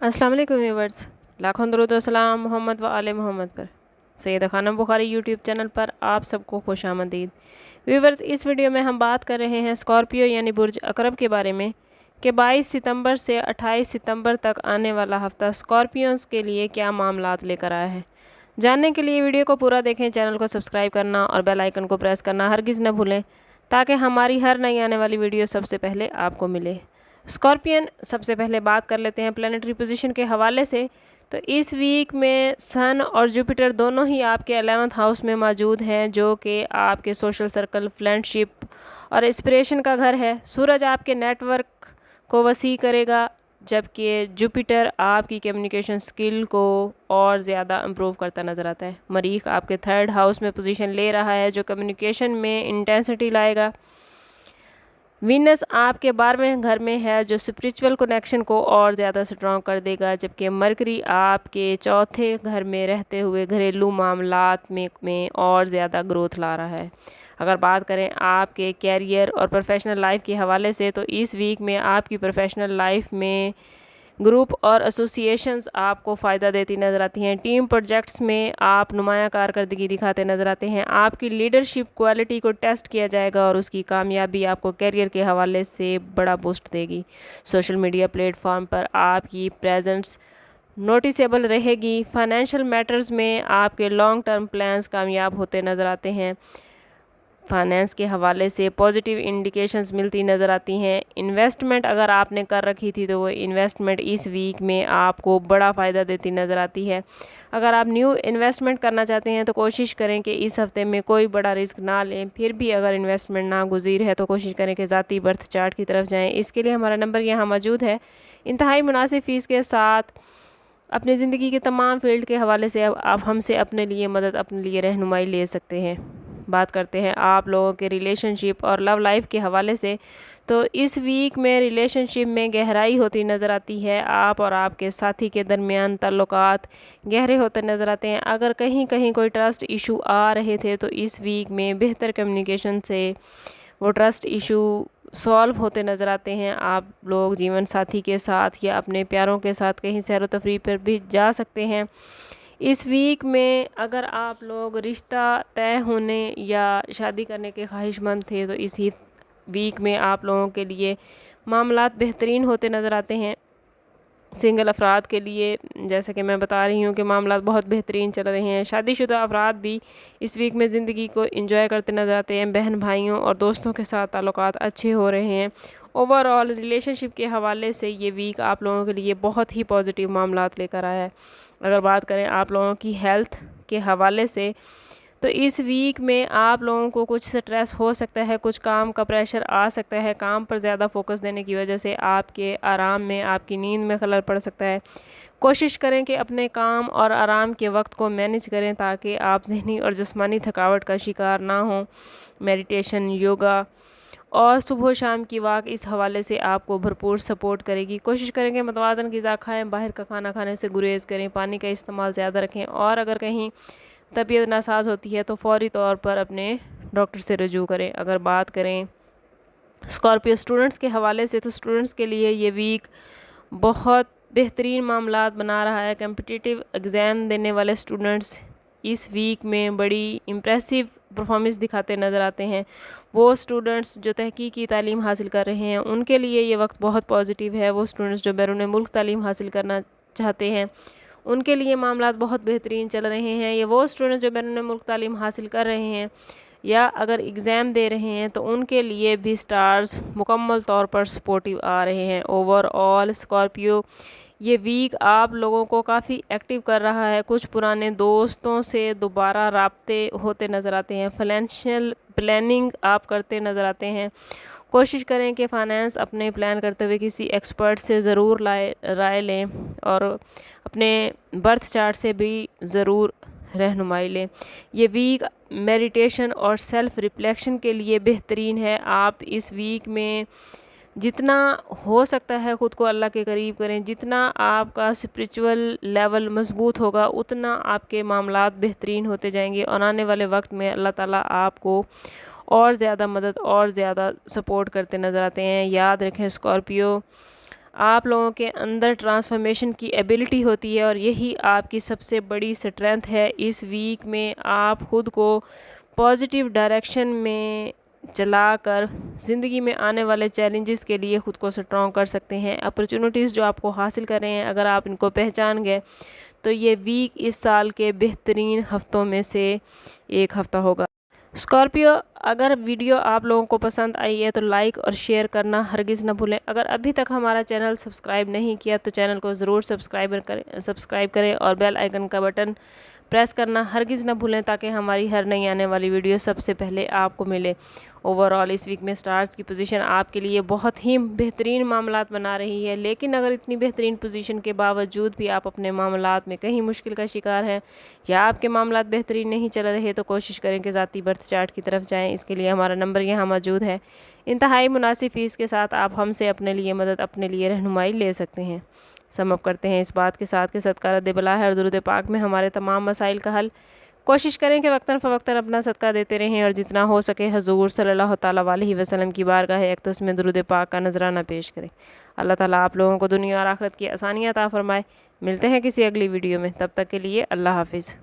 अस्सलाम वालेकुम व्यूवर्स, लाखों दरूद व सलाम मोहम्मद व आले मोहम्मद पर। सैयद खानम बुखारी यूट्यूब चैनल पर आप सबको खुशामदीद। व्यूवर्स, इस वीडियो में हम बात कर रहे हैं स्कॉर्पियो यानी बुर्ज अकरब के बारे में कि 22 सितंबर से 28 सितंबर तक आने वाला हफ्ता स्कॉर्पियोंस के लिए क्या मामलात लेकर आया है। जानने के लिए वीडियो को पूरा देखें, चैनल को सब्सक्राइब करना और बेल आइकन को प्रेस करना हरगिज़ न भूलें ताकि हमारी हर नई आने वाली वीडियो सबसे पहले आपको मिले। स्कॉर्पियन, सबसे पहले बात कर लेते हैं प्लानिटरी पोजीशन के हवाले से। तो इस वीक में सन और जुपिटर दोनों ही आपके 11th हाउस में मौजूद हैं, जो कि आपके सोशल सर्कल, फ्रेंडशिप और इंस्पिरेशन का घर है। सूरज आपके नेटवर्क को वसी करेगा, जबकि जुपिटर आपकी कम्युनिकेशन स्किल को और ज़्यादा इम्प्रूव करता नज़र आता है। मरीख आपके 3rd हाउस में पोजीशन ले रहा है, जो कम्युनिकेशन में इंटेंसिटी लाएगा। वीनस आपके 12वें घर में है, जो स्पिरिचुअल कनेक्शन को और ज़्यादा स्ट्रॉन्ग कर देगा, जबकि मरकरी आपके 4थे घर में रहते हुए घरेलू मामलात में और ज़्यादा ग्रोथ ला रहा है। अगर बात करें आपके कैरियर और प्रोफेशनल लाइफ के हवाले से, तो इस वीक में आपकी प्रोफेशनल लाइफ में ग्रुप और एसोसिएशंस आपको फ़ायदा देती नज़र आती हैं। टीम प्रोजेक्ट्स में आप नुमाया कारकर्दगी दिखाते नज़र आते हैं। आपकी लीडरशिप क्वालिटी को टेस्ट किया जाएगा और उसकी कामयाबी आपको करियर के हवाले से बड़ा बूस्ट देगी। सोशल मीडिया प्लेटफॉर्म पर आपकी प्रेजेंस नोटिसेबल रहेगी। फाइनेंशियल मैटर्स में आपके लॉन्ग टर्म प्लान्स कामयाब होते नज़र आते हैं। फाइनेंस के हवाले से पॉजिटिव इंडिकेशंस मिलती नज़र आती हैं। इन्वेस्टमेंट अगर आपने कर रखी थी तो वो इन्वेस्टमेंट इस वीक में आपको बड़ा फ़ायदा देती नज़र आती है। अगर आप न्यू इन्वेस्टमेंट करना चाहते हैं तो कोशिश करें कि इस हफ्ते में कोई बड़ा रिस्क ना लें। फिर भी अगर इन्वेस्टमेंट नागुज़ीर है तो कोशिश करें कि ज़ाती बर्थ चार्ट की तरफ जाएँ। इसके लिए हमारा नंबर यहाँ मौजूद है। इंतहाई मुनासिब फ़ीस के साथ अपनी ज़िंदगी के तमाम फील्ड के हवाले से अब आप हमसे अपने लिए मदद, अपने लिए रहनुमाई ले सकते हैं। बात करते हैं आप लोगों के रिलेशनशिप और लव लाइफ के हवाले से। तो इस वीक में रिलेशनशिप में गहराई होती नज़र आती है। आप और आपके साथी के दरमियान ताल्लुकात गहरे होते नज़र आते हैं। अगर कहीं कहीं कोई ट्रस्ट इशू आ रहे थे तो इस वीक में बेहतर कम्युनिकेशन से वो ट्रस्ट इशू सॉल्व होते नज़र आते हैं। आप लोग जीवन साथी के साथ या अपने प्यारों के साथ कहीं सैर व तफरीह पर भी जा सकते हैं। इस वीक में अगर आप लोग रिश्ता तय होने या शादी करने के ख्वाहिशमंद थे तो इसी वीक में आप लोगों के लिए मामलात बेहतरीन होते नज़र आते हैं। सिंगल अफराद के लिए जैसे कि मैं बता रही हूँ कि मामलात बहुत बेहतरीन चल रहे हैं। शादीशुदा अफराद भी इस वीक में ज़िंदगी को एंजॉय करते नज़र आते हैं। बहन भाइयों और दोस्तों के साथ ताल्लुकात अच्छे हो रहे हैं। ओवरऑल रिलेशनशिप के हवाले से ये वीक आप लोगों के लिए बहुत ही पॉजिटिव मामलात लेकर आया है। अगर बात करें आप लोगों की हेल्थ के हवाले से, तो इस वीक में आप लोगों को कुछ स्ट्रेस हो सकता है, कुछ काम का प्रेशर आ सकता है। काम पर ज़्यादा फोकस देने की वजह से आपके आराम में, आपकी नींद में खलल पड़ सकता है। कोशिश करें कि अपने काम और आराम के वक्त को मैनेज करें ताकि आप ज़हनी और जिस्मानी थकावट का शिकार ना हों। मेडिटेशन, योगा और सुबह शाम की वॉक इस हवाले से आपको भरपूर सपोर्ट करेगी। कोशिश करेंगे मतवाज़न ग़िज़ा खाएँ, बाहर का खाना खाने से गुरेज़ करें, पानी का इस्तेमाल ज़्यादा रखें और अगर कहीं तबीयत नासाज होती है तो फ़ौरी तौर पर अपने डॉक्टर से रजू करें। अगर बात करें स्कॉर्पियो स्टूडेंट्स के हवाले से, तो स्टूडेंट्स के लिए ये वीक बहुत बेहतरीन मामलात बना रहा है। कम्पिटिटिव एग्ज़ाम देने वाले स्टूडेंट्स इस वीक में बड़ी इम्प्रेसिव परफॉर्मेंस दिखाते नज़र आते हैं। वो स्टूडेंट्स जो तहकीकी तालीम हासिल कर रहे हैं उनके लिए ये वक्त बहुत पॉजिटिव है। वो स्टूडेंट्स जो बैरून मुल्क तालीम हासिल करना चाहते हैं उनके लिए मामलात बहुत बेहतरीन चल रहे हैं। ये वो स्टूडेंट्स जो बैरून मुल्क तालीम हासिल कर रहे हैं या अगर एग्ज़ाम दे रहे हैं तो उनके लिए भी स्टार्स मुकम्मल तौर पर सपोर्टिव आ रहे हैं। ओवरऑल स्कॉर्पियो ये वीक आप लोगों को काफ़ी एक्टिव कर रहा है। कुछ पुराने दोस्तों से दोबारा राब्ते होते नज़र आते हैं। फाइनेंशियल प्लानिंग आप करते नज़र आते हैं। कोशिश करें कि फ़ाइनेंस अपने प्लान करते हुए किसी एक्सपर्ट से ज़रूर राय लें और अपने बर्थ चार्ट से भी ज़रूर रहनुमाई लें। ये वीक मेडिटेशन और सेल्फ़ रिफ्लेक्शन के लिए बेहतरीन है। आप इस वीक में जितना हो सकता है ख़ुद को अल्लाह के करीब करें। जितना आपका स्पिरिचुअल लेवल मज़बूत होगा उतना आपके मामलात बेहतरीन होते जाएंगे और आने वाले वक्त में अल्लाह ताला आपको और ज़्यादा मदद और ज़्यादा सपोर्ट करते नज़र आते हैं। याद रखें स्कॉर्पियो, आप लोगों के अंदर ट्रांसफॉर्मेशन की एबिलिटी होती है और यही आपकी सबसे बड़ी स्ट्रेंथ है। इस वीक में आप ख़ुद को पॉजिटिव डायरेक्शन में चलाकर ज़िंदगी में आने वाले चैलेंजेस के लिए ख़ुद को स्ट्रॉन्ग कर सकते हैं। अपॉर्चुनिटीज़ जो आपको हासिल कर रहे हैं, अगर आप इनको पहचान गए तो ये वीक इस साल के बेहतरीन हफ्तों में से एक हफ़्ता होगा। स्कॉर्पियो, अगर वीडियो आप लोगों को पसंद आई है तो लाइक और शेयर करना हरगिज़ न भूलें। अगर अभी तक हमारा चैनल सब्सक्राइब नहीं किया तो चैनल को ज़रूर सब्सक्राइब करें और बेल आइकन का बटन प्रेस करना हरगिज़ न भूलें ताकि हमारी हर नई आने वाली वीडियो सबसे पहले आपको मिले। ओवरऑल इस वीक में स्टार्स की पोजीशन आपके लिए बहुत ही बेहतरीन मामलात बना रही है, लेकिन अगर इतनी बेहतरीन पोजीशन के बावजूद भी आप अपने मामलात में कहीं मुश्किल का शिकार हैं या आपके मामलात बेहतरीन नहीं चल रहे तो कोशिश करें कि ज़ाती बर्थ चार्ट की तरफ जाएं। इसके लिए हमारा नंबर यहाँ मौजूद है। इंतहाई मुनासिब फ़ीस के साथ आप हमसे अपने लिए मदद, अपने लिए रहनुमाई ले सकते हैं। समअप करते हैं इस बात के साथ कि सदका रद्द बला है और दुरूद पाक में हमारे तमाम मसाइल का हल। कोशिश करें कि वक्तन फ़वक्तन अपना सदका देते रहें और जितना हो सके हुज़ूर सल्लल्लाहु तआला अलैहि वसल्लम की बारगाह अक़दस में दुरूद पाक का नजराना पेश करें। अल्लाह ताला आप लोगों को दुनिया और आखिरत की आसानियाँ अता फ़रमाए। मिलते हैं किसी अगली वीडियो में, तब तक के लिए अल्लाह हाफ़िज़।